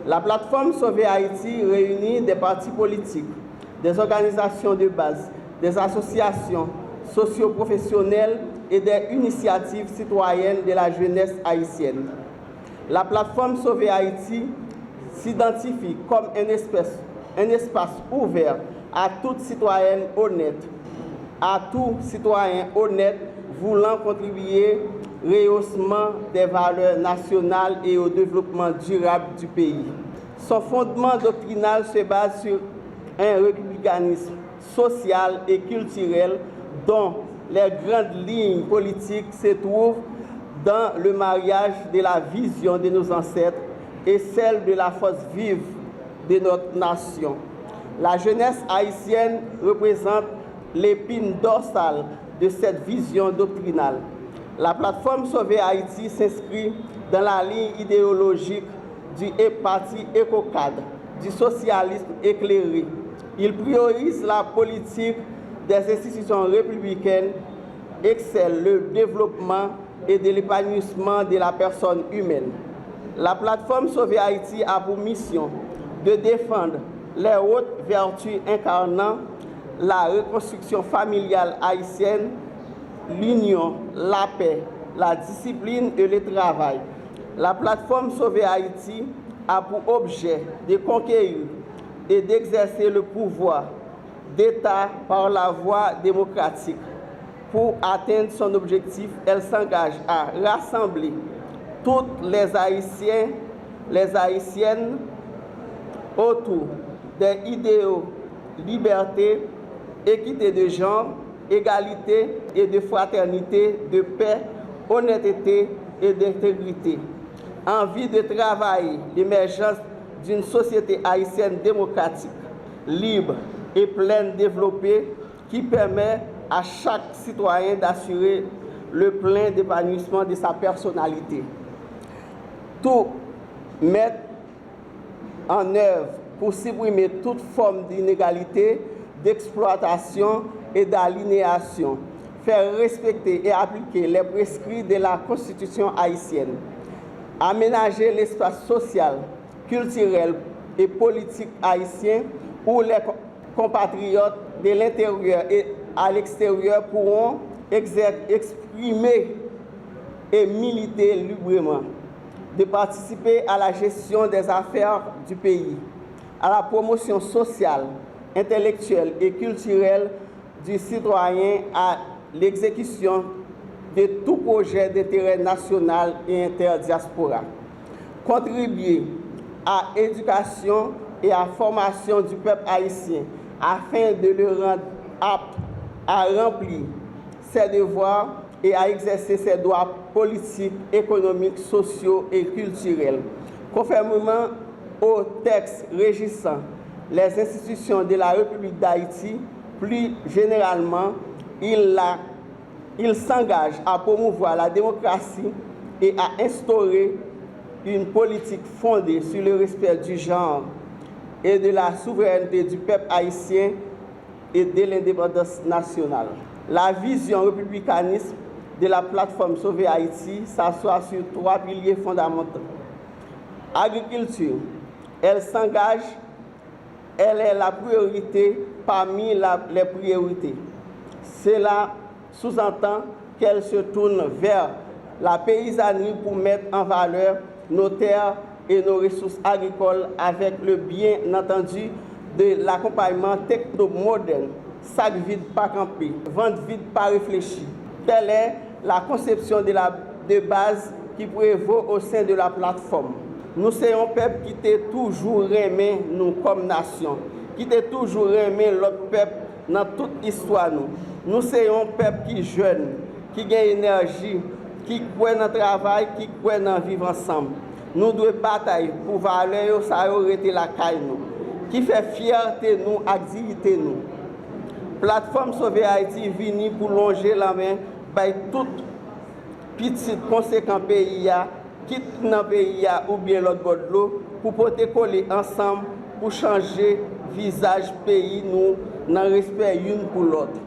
La plateforme Sauver Haïti réunit des partis politiques, des organisations de base, des associations socio-professionnelles et des initiatives citoyennes de la jeunesse haïtienne. La plateforme Sauver Haïti s'identifie comme un espace ouvert à toute citoyenne honnête, à tout citoyen honnête voulant contribuer au rehaussement des valeurs nationales et au développement durable du pays. Son fondement doctrinal se base sur un républicanisme social et culturel dont les grandes lignes politiques se trouvent dans le mariage de la vision de nos ancêtres et celle de la force vive de notre nation. La jeunesse haïtienne représente l'épine dorsale de cette vision doctrinale. La plateforme Sauver Haïti s'inscrit dans la ligne idéologique du parti éco-cadre, du socialisme éclairé. Il priorise la politique des institutions républicaines, excelle le développement et de l'épanouissement de la personne humaine. La plateforme Sauver Haïti a pour mission de défendre les hautes vertus incarnant la reconstruction familiale haïtienne, l'union, la paix, la discipline et le travail. La plateforme Sauver Haïti a pour objet de conquérir et d'exercer le pouvoir d'État par la voie démocratique. Pour atteindre son objectif, elle s'engage à rassembler tous les Haïtiens, les Haïtiennes autour des idéaux liberté, équité de genre, égalité et de fraternité, de paix, honnêteté et d'intégrité. Envie de travailler l'émergence d'une société haïtienne démocratique, libre et pleine développée qui permet à chaque citoyen d'assurer le plein d'épanouissement de sa personnalité. Tout mettre en œuvre pour supprimer toute forme d'inégalité, d'exploitation et d'aliénation, faire respecter et appliquer les prescrits de la Constitution haïtienne, aménager l'espace social, culturel et politique haïtien où les compatriotes de l'intérieur et à l'extérieur pourront exprimer et militer librement, de participer à la gestion des affaires du pays, à la promotion sociale, intellectuelle et culturelle du citoyen, à l'exécution de tout projet d'intérêt national et interdiaspora. Contribuer à l'éducation et à la formation du peuple haïtien afin de le rendre apte à remplir ses devoirs et à exercer ses droits politiques, économiques, sociaux et culturels. Conformément aux textes régissant les institutions de la République d'Haïti, plus généralement, il s'engage à promouvoir la démocratie et à instaurer une politique fondée sur le respect du genre et de la souveraineté du peuple haïtien et de l'indépendance nationale. La vision républicaniste de la plateforme Sauver Haïti s'assoit sur 3 piliers fondamentaux. Agriculture, elle s'engage, elle est la priorité parmi les priorités. Cela sous-entend qu'elle se tourne vers la paysannerie pour mettre en valeur nos terres et nos ressources agricoles avec le bien entendu de l'accompagnement technomoderne, sac vide pas campé, vente vide pas réfléchi. Telle est la conception de base qui prévaut au sein de la plateforme. Nous sommes un peuple qui t'a toujours aimé nous comme nation, qui t'a toujours aimé l'autre peuple dans toute l'histoire. Nous sommes un peuple qui est jeune, qui a énergie, qui croit dans le travail, qui croit dans vivre ensemble. Nous devons batailler pour valeur, ça aurait été la caille nous, qui fait fierté nous, activité nous. Plateforme Sauver Haïti vient pour longer la main par tout petit conséquent pays, quitte dans le pays ou bien l'autre bord de l'eau, pour porter coller ensemble pour changer visage pays nous dans le respect l'une pour l'autre.